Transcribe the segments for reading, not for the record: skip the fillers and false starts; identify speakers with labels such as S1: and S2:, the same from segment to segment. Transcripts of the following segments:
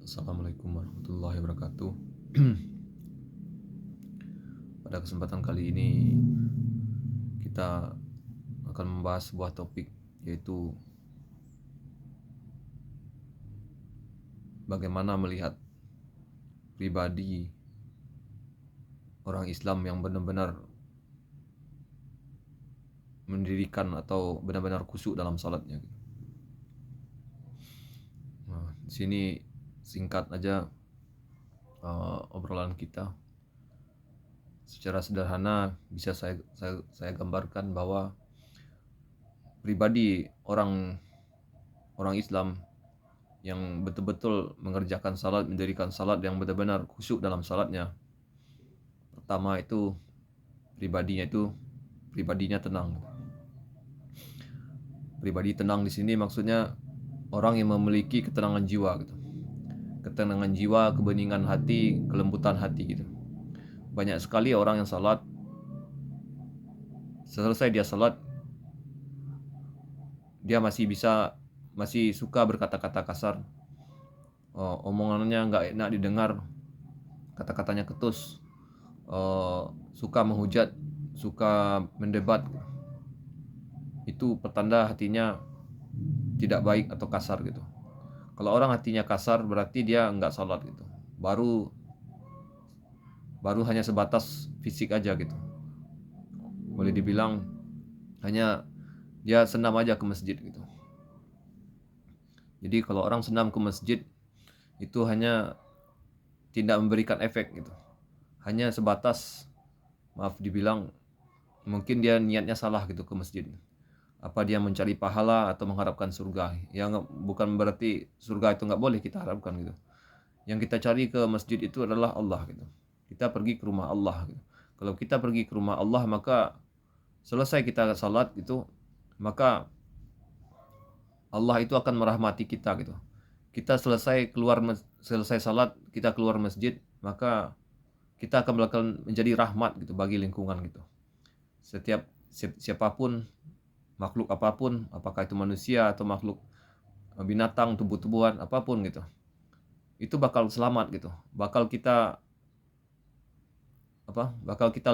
S1: Assalamualaikum warahmatullahi wabarakatuh. Pada kesempatan kali ini kita akan membahas sebuah topik, yaitu bagaimana melihat pribadi orang Islam yang benar-benar mendirikan atau benar-benar khusyuk dalam salatnya. Nah, di sini singkat aja obrolan kita. Secara sederhana bisa saya gambarkan bahwa pribadi orang Islam yang betul-betul mengerjakan salat, mendirikan salat yang benar-benar khusyuk dalam salatnya. Pertama itu pribadinya tenang. Pribadi tenang di sini maksudnya orang yang memiliki ketenangan jiwa gitu. Ketenangan jiwa, kebeningan hati, kelembutan hati gitu. Banyak sekali orang yang salat, selesai dia salat, dia masih suka berkata-kata kasar. Omongannya nggak enak didengar, kata-katanya ketus, suka menghujat, suka mendebat. Itu pertanda hatinya tidak baik atau kasar gitu. Kalau orang hatinya kasar berarti dia nggak salat gitu. Baru hanya sebatas fisik aja gitu. Boleh dibilang hanya dia senam aja ke masjid gitu. Jadi kalau orang senam ke masjid itu hanya tidak memberikan efek gitu. Hanya sebatas, maaf dibilang, mungkin dia niatnya salah gitu ke masjid. Apa dia mencari pahala atau mengharapkan surga? Yang bukan berarti surga itu nggak boleh kita harapkan gitu. Yang kita cari ke masjid itu adalah Allah gitu. Kita pergi ke rumah Allah gitu. Kalau kita pergi ke rumah Allah, maka selesai kita salat gitu, maka Allah itu akan merahmati kita gitu. Kita selesai salat, kita keluar masjid, maka kita akan menjadi rahmat gitu bagi lingkungan gitu. Siapapun, makhluk apapun, apakah itu manusia atau makhluk binatang, tumbuh-tumbuhan, apapun gitu, itu bakal selamat gitu, bakal kita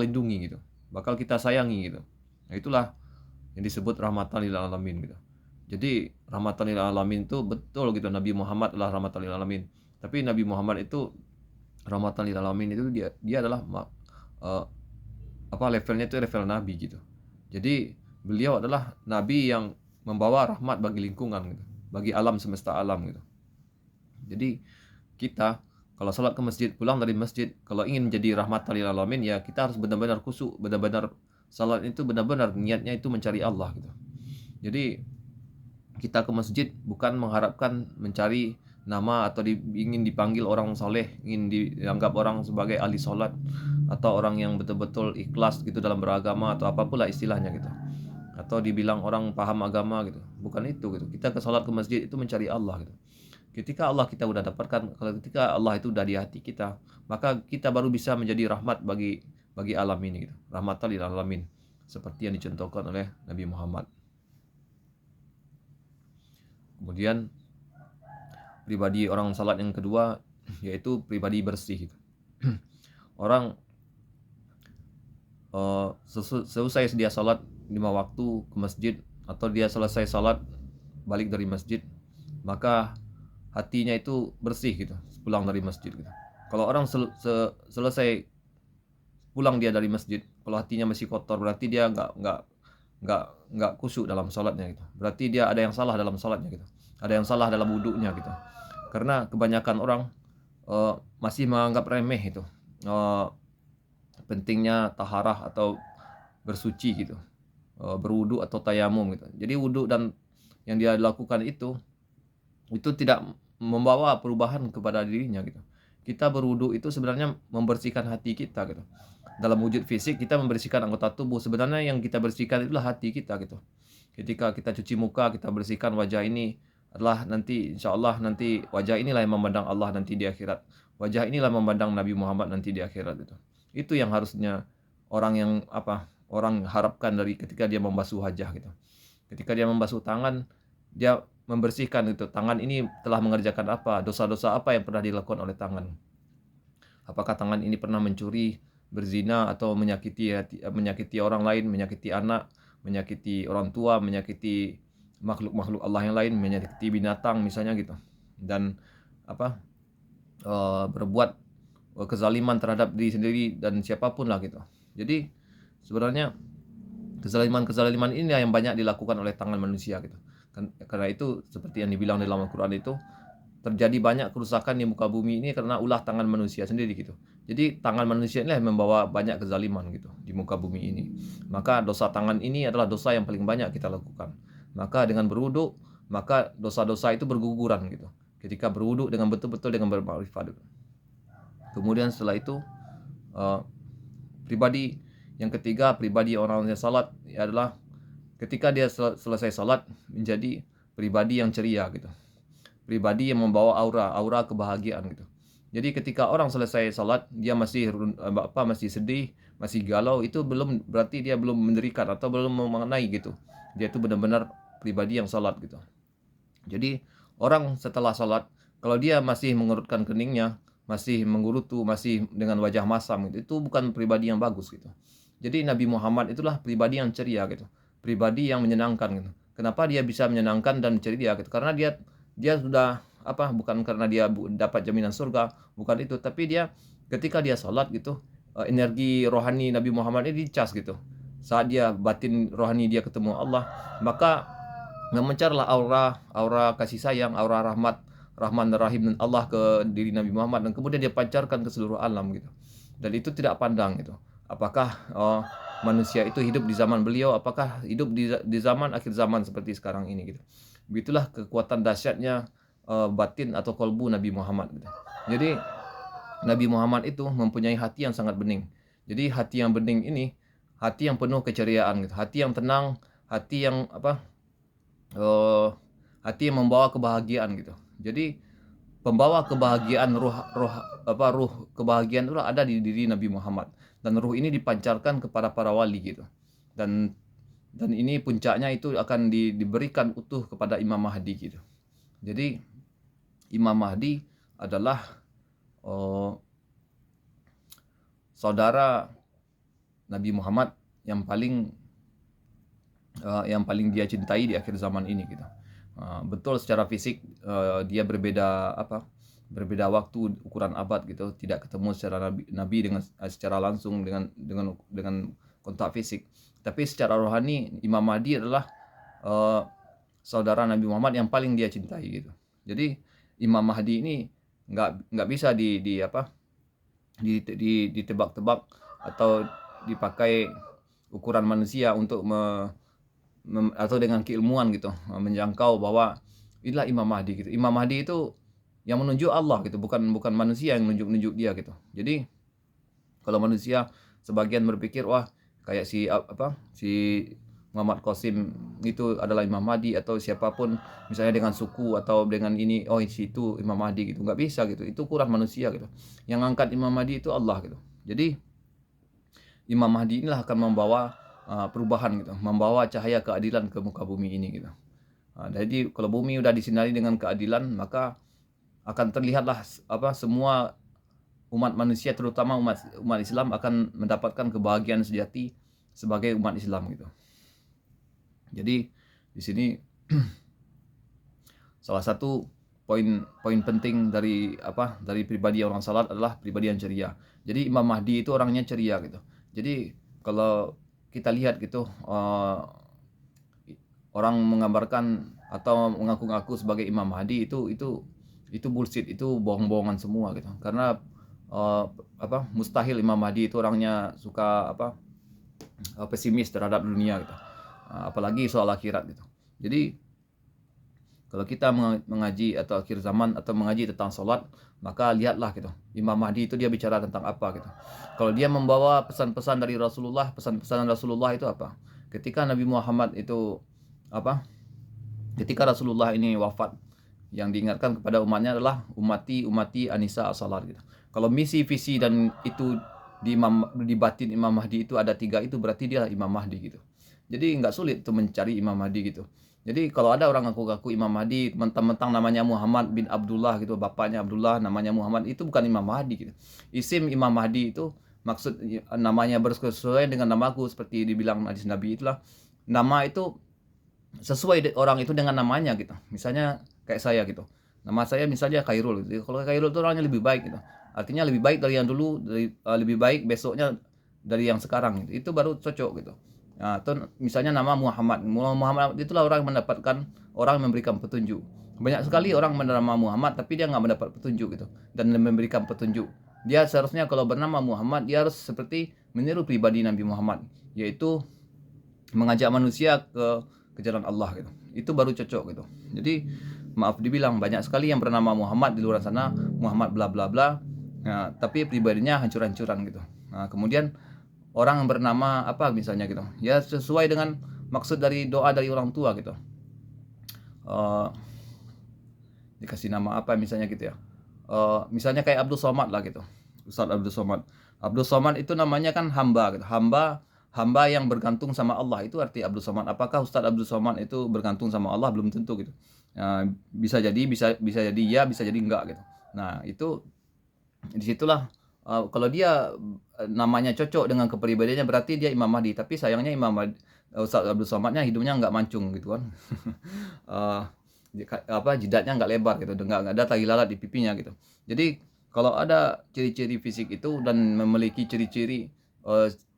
S1: lindungi gitu, bakal kita sayangi gitu. Nah, itulah yang disebut rahmatan lil alamin gitu. Jadi rahmatan lil alamin itu betul gitu, Nabi Muhammad adalah rahmatan lil alamin. Tapi Nabi Muhammad itu rahmatan lil alamin itu dia adalah levelnya itu level nabi gitu. Jadi beliau adalah nabi yang membawa rahmat bagi lingkungan gitu, bagi alam semesta alam gitu. Jadi kita kalau salat ke masjid, pulang dari masjid, kalau ingin menjadi rahmatan lil alamin, ya kita harus benar-benar khusyuk, benar-benar salat itu benar-benar niatnya itu mencari Allah gitu. Jadi kita ke masjid bukan mengharapkan mencari nama atau ingin dipanggil orang soleh, ingin dianggap orang sebagai ahli salat atau orang yang betul-betul ikhlas gitu dalam beragama atau apapun lah istilahnya gitu. Atau dibilang orang paham agama gitu. Bukan itu gitu. Kita ke salat ke masjid itu mencari Allah gitu. Ketika Allah kita udah dapatkan, ketika Allah itu udah di hati kita, maka kita baru bisa menjadi rahmat bagi alam ini gitu. Rahmatan lil alamin, seperti yang dicontohkan oleh Nabi Muhammad. Kemudian pribadi orang salat yang kedua yaitu pribadi bersih gitu. Orang selesai dia salat 5 waktu ke masjid, atau dia selesai salat balik dari masjid, maka hatinya itu bersih gitu pulang dari masjid gitu. Kalau orang selesai pulang dia dari masjid, kalau hatinya masih kotor, berarti dia nggak khusyuk dalam salatnya gitu. Berarti dia ada yang salah dalam salatnya gitu. Ada yang salah dalam wudhunya gitu. Karena kebanyakan orang masih menganggap remeh itu pentingnya taharah atau bersuci gitu, berwudu atau tayamum gitu. Jadi wudu dan yang dia lakukan itu tidak membawa perubahan kepada dirinya gitu. Kita berwudu itu sebenarnya membersihkan hati kita gitu. Dalam wujud fisik kita membersihkan anggota tubuh, sebenarnya yang kita bersihkan itulah hati kita gitu. Ketika kita cuci muka, kita bersihkan wajah ini, adalah nanti insyaallah nanti wajah inilah yang memandang Allah nanti di akhirat. Wajah inilah memandang Nabi Muhammad nanti di akhirat gitu. Itu yang harusnya orang harapkan dari ketika dia membasuh wajah gitu. Ketika dia membasuh tangan, dia membersihkan itu, tangan ini telah mengerjakan apa, dosa-dosa apa yang pernah dilakukan oleh tangan. Apakah tangan ini pernah mencuri, berzina, atau menyakiti orang lain, menyakiti anak, menyakiti orang tua, menyakiti makhluk-makhluk Allah yang lain, menyakiti binatang misalnya gitu. Dan apa? Berbuat kezaliman terhadap diri sendiri dan siapapun lah gitu. Jadi sebenarnya kezaliman ini yang banyak dilakukan oleh tangan manusia gitu. Karena itu seperti yang dibilang dalam Al-Quran itu, terjadi banyak kerusakan di muka bumi ini karena ulah tangan manusia sendiri gitu. Jadi tangan manusia ini yang membawa banyak kezaliman gitu di muka bumi ini. Maka dosa tangan ini adalah dosa yang paling banyak kita lakukan. Maka dengan berwudu, maka dosa-dosa itu berguguran gitu. Ketika berwudu dengan betul-betul dengan bermakrifat. Kemudian setelah itu pribadi yang ketiga, pribadi orang yang salat adalah ketika dia selesai salat menjadi pribadi yang ceria gitu. Pribadi yang membawa aura kebahagiaan gitu. Jadi ketika orang selesai salat dia masih sedih, masih galau, itu belum berarti dia belum mendirikan atau belum mengenai gitu. Dia itu benar-benar pribadi yang salat gitu. Jadi orang setelah salat kalau dia masih mengerutkan keningnya, masih menggerutu, masih dengan wajah masam gitu, itu bukan pribadi yang bagus gitu. Jadi Nabi Muhammad itulah pribadi yang ceria gitu. Pribadi yang menyenangkan gitu. Kenapa dia bisa menyenangkan dan ceria gitu? Karena dia sudah bukan karena dia dapat jaminan surga, bukan itu, tapi dia ketika dia salat gitu, energi rohani Nabi Muhammad ini dicas gitu. Saat dia batin rohani dia ketemu Allah, maka memancarlah aura kasih sayang, aura rahmat, Rahman dan Rahim dan Allah ke diri Nabi Muhammad, dan kemudian dia pancarkan ke seluruh alam gitu. Dan itu tidak pandang gitu. Apakah manusia itu hidup di zaman beliau, apakah hidup di zaman akhir zaman seperti sekarang ini gitu. Begitulah kekuatan dahsyatnya batin atau kolbu Nabi Muhammad gitu. Jadi Nabi Muhammad itu mempunyai hati yang sangat bening. Jadi hati yang bening ini hati yang penuh keceriaan gitu, hati yang tenang, hati yang hati yang membawa kebahagiaan gitu. Jadi pembawa kebahagiaan, ruh kebahagiaan itu ada di diri Nabi Muhammad, dan ruh ini dipancarkan kepada para wali gitu. Dan ini puncaknya itu akan diberikan utuh kepada Imam Mahdi gitu. Jadi Imam Mahdi adalah saudara Nabi Muhammad yang paling dia cintai di akhir zaman ini gitu. Betul secara fisik dia berbeda waktu, ukuran abad gitu, tidak ketemu secara nabi dengan secara langsung dengan kontak fisik. Tapi secara rohani Imam Mahdi adalah saudara Nabi Muhammad yang paling dia cintai gitu. Jadi Imam Mahdi ini nggak bisa ditebak-tebak atau dipakai ukuran manusia untuk atau dengan keilmuan gitu menjangkau bahwa inilah Imam Mahdi gitu. Imam Mahdi itu yang menunjuk Allah gitu, bukan manusia yang menunjuk dia gitu. Jadi kalau manusia sebagian berpikir wah kayak si Muhammad Qasim itu adalah Imam Mahdi, atau siapapun misalnya dengan suku atau dengan ini, oh itu Imam Mahdi gitu, nggak bisa gitu, itu kurang manusia gitu. Yang angkat Imam Mahdi itu Allah gitu. Jadi Imam Mahdi inilah akan membawa perubahan gitu, membawa cahaya keadilan ke muka bumi ini gitu. Jadi kalau bumi udah disinari dengan keadilan, maka akan terlihatlah semua umat manusia, terutama umat Islam, akan mendapatkan kebahagiaan sejati sebagai umat Islam gitu. Jadi di sini salah satu poin penting dari pribadi orang salat adalah pribadi yang ceria. Jadi Imam Mahdi itu orangnya ceria gitu. Jadi kalau kita lihat gitu orang menggambarkan atau mengaku-ngaku sebagai Imam Mahdi itu bullshit, itu bohong-bohongan semua gitu. Karena mustahil Imam Mahdi itu orangnya suka pesimis terhadap dunia gitu. Apalagi soal akhirat gitu. Jadi kalau kita mengaji atau akhir zaman atau mengaji tentang salat, maka lihatlah gitu, Imam Mahdi itu dia bicara tentang apa gitu. Kalau dia membawa pesan-pesan dari Rasulullah, pesan-pesan Rasulullah itu apa? Ketika Nabi Muhammad itu ketika Rasulullah ini wafat, yang diingatkan kepada umatnya adalah umati Anisa as-salat gitu. Kalau misi, visi dan itu di batin Imam Mahdi itu ada 3, itu berarti dia Imam Mahdi gitu. Jadi nggak sulit untuk mencari Imam Mahdi gitu. Jadi kalau ada orang ngaku-ngaku Imam Mahdi, mentang-mentang namanya Muhammad bin Abdullah gitu, bapaknya Abdullah, namanya Muhammad, itu bukan Imam Mahdi gitu. Isim Imam Mahdi itu maksud namanya bersesuaian dengan namaku, seperti dibilang hadis Nabi itulah. Nama itu sesuai orang itu dengan namanya gitu. Misalnya kayak saya gitu. Nama saya misalnya Khairul gitu. Kalau Khairul itu orangnya lebih baik gitu. Artinya lebih baik dari yang dulu, lebih baik besoknya dari yang sekarang gitu. Itu baru cocok gitu. Nah, atau misalnya nama Muhammad. Muhammad itulah orang yang mendapatkan, orang yang memberikan petunjuk. Banyak sekali orang bernama Muhammad tapi dia nggak mendapat petunjuk gitu dan memberikan petunjuk. Dia seharusnya kalau bernama Muhammad dia harus seperti meniru pribadi Nabi Muhammad, yaitu mengajak manusia ke jalan Allah gitu. Itu baru cocok gitu. Jadi maaf dibilang banyak sekali yang bernama Muhammad di luar sana, Muhammad bla bla bla. Nah, tapi pribadinya hancur-hancuran gitu. Nah, kemudian orang yang bernama apa misalnya gitu, ya sesuai dengan maksud dari doa dari orang tua gitu. Uh, Dikasih nama apa misalnya gitu ya. Misalnya kayak Abdul Somad lah gitu. Ustaz Abdul Somad. Abdul Somad itu namanya kan hamba gitu. Hamba yang bergantung sama Allah, itu arti Abdul Somad. Apakah Ustaz Abdul Somad itu bergantung sama Allah? Belum tentu gitu. Bisa jadi bisa jadi ya, bisa jadi enggak gitu. Nah, itu disitulah kalau dia namanya cocok dengan kepribadiannya berarti dia Imam Mahdi. Tapi sayangnya Imam Mahdi, Ustaz Abdul Somadnya hidungnya nggak mancung gitu kan. Jidatnya nggak lebar gitu, nggak ada tai lalat di pipinya gitu. Jadi kalau ada ciri-ciri fisik itu dan memiliki ciri-ciri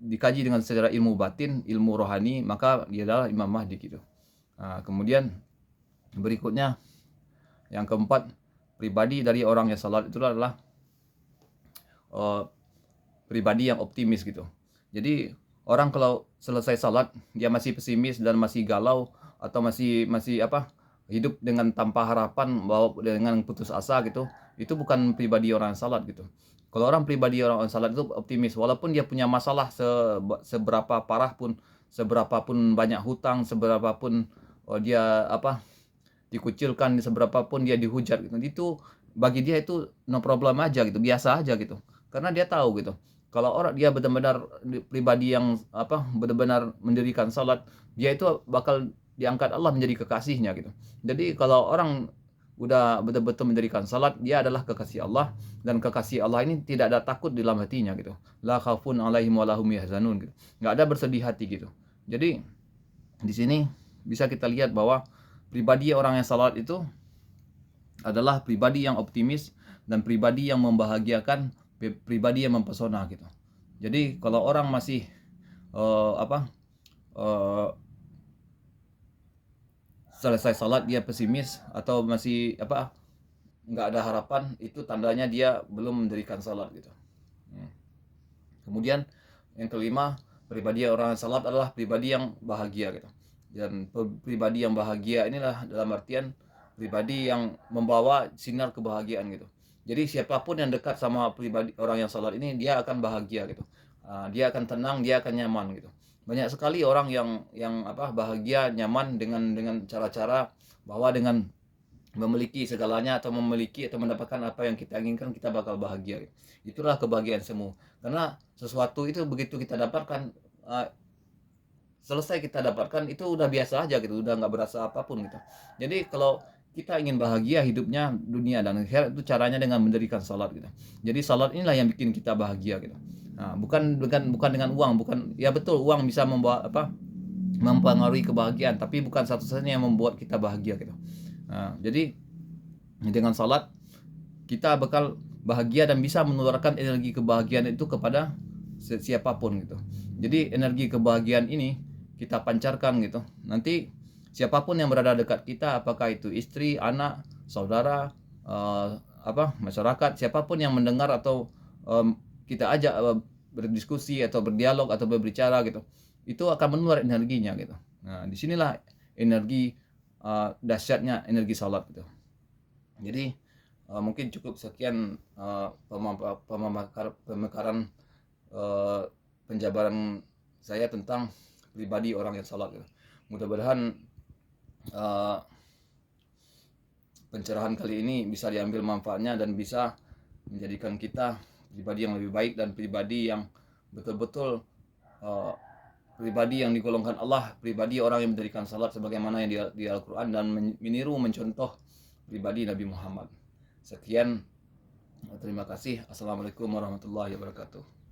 S1: dikaji dengan secara ilmu batin, ilmu rohani, maka dia adalah Imam Mahdi gitu. Kemudian berikutnya yang keempat, pribadi dari orang yang salat itu adalah pribadi yang optimis gitu. Jadi orang kalau selesai salat dia masih pesimis dan masih galau atau masih hidup dengan tanpa harapan, bahwa dengan putus asa gitu, itu bukan pribadi orang salat gitu. Kalau orang pribadi orang salat itu optimis, walaupun dia punya masalah seberapa parah pun, seberapa pun banyak hutang, seberapa pun dia dikucilkan, seberapa pun dia dihujat gitu, itu bagi dia itu no problem aja gitu, biasa aja gitu. Karena dia tahu gitu, kalau orang dia benar-benar pribadi yang benar-benar mendirikan salat, dia itu bakal diangkat Allah menjadi kekasihnya gitu. Jadi kalau orang udah betul-betul mendirikan salat, dia adalah kekasih Allah, dan kekasih Allah ini tidak ada takut di dalam hatinya gitu. La khaufun alaihim walahum yahzanun gitu. Nggak ada bersedih hati gitu. Jadi di sini bisa kita lihat bahwa pribadi orang yang salat itu adalah pribadi yang optimis dan pribadi yang membahagiakan, pribadi yang mempesona gitu. Jadi kalau orang masih selesai salat dia pesimis atau masih nggak ada harapan, itu tandanya dia belum mendirikan salat gitu. Kemudian yang kelima, pribadi orang salat adalah pribadi yang bahagia gitu. Dan pribadi yang bahagia inilah dalam artian pribadi yang membawa sinar kebahagiaan gitu. Jadi siapapun yang dekat sama pribadi orang yang salat ini, dia akan bahagia gitu. Dia akan tenang, dia akan nyaman gitu. Banyak sekali orang yang bahagia, nyaman dengan cara-cara bahwa dengan memiliki segalanya atau memiliki atau mendapatkan apa yang kita inginkan, kita bakal bahagia. Itulah kebahagiaan semu. Karena sesuatu itu begitu kita dapatkan, selesai kita dapatkan, itu udah biasa aja gitu, udah nggak berasa apapun gitu. Jadi kalau kita ingin bahagia hidupnya, dunia dan akhirat, itu caranya dengan mendirikan salat gitu. Jadi salat inilah yang bikin kita bahagia gitu. Nah, bukan dengan uang, bukan, ya betul uang bisa membawa mempengaruhi kebahagiaan, tapi bukan satu-satunya yang membuat kita bahagia gitu. Nah, jadi dengan salat kita bakal bahagia dan bisa menularkan energi kebahagiaan itu kepada siapapun gitu. Jadi energi kebahagiaan ini kita pancarkan gitu. Nanti siapapun yang berada dekat kita, apakah itu istri, anak, saudara, masyarakat, siapapun yang mendengar atau kita ajak berdiskusi atau berdialog atau berbicara gitu, itu akan menular energinya gitu. Nah, disinilah energi dahsyatnya energi salat gitu. Jadi mungkin cukup sekian pemekaran penjabaran saya tentang pribadi orang yang salat gitu. Mudah-mudahan pencerahan kali ini bisa diambil manfaatnya dan bisa menjadikan kita pribadi yang lebih baik dan pribadi yang betul-betul pribadi yang digolongkan Allah, pribadi orang yang mendirikan salat sebagaimana yang di Al-Quran, dan meniru mencontoh pribadi Nabi Muhammad. Sekian, terima kasih. Assalamualaikum warahmatullahi wabarakatuh.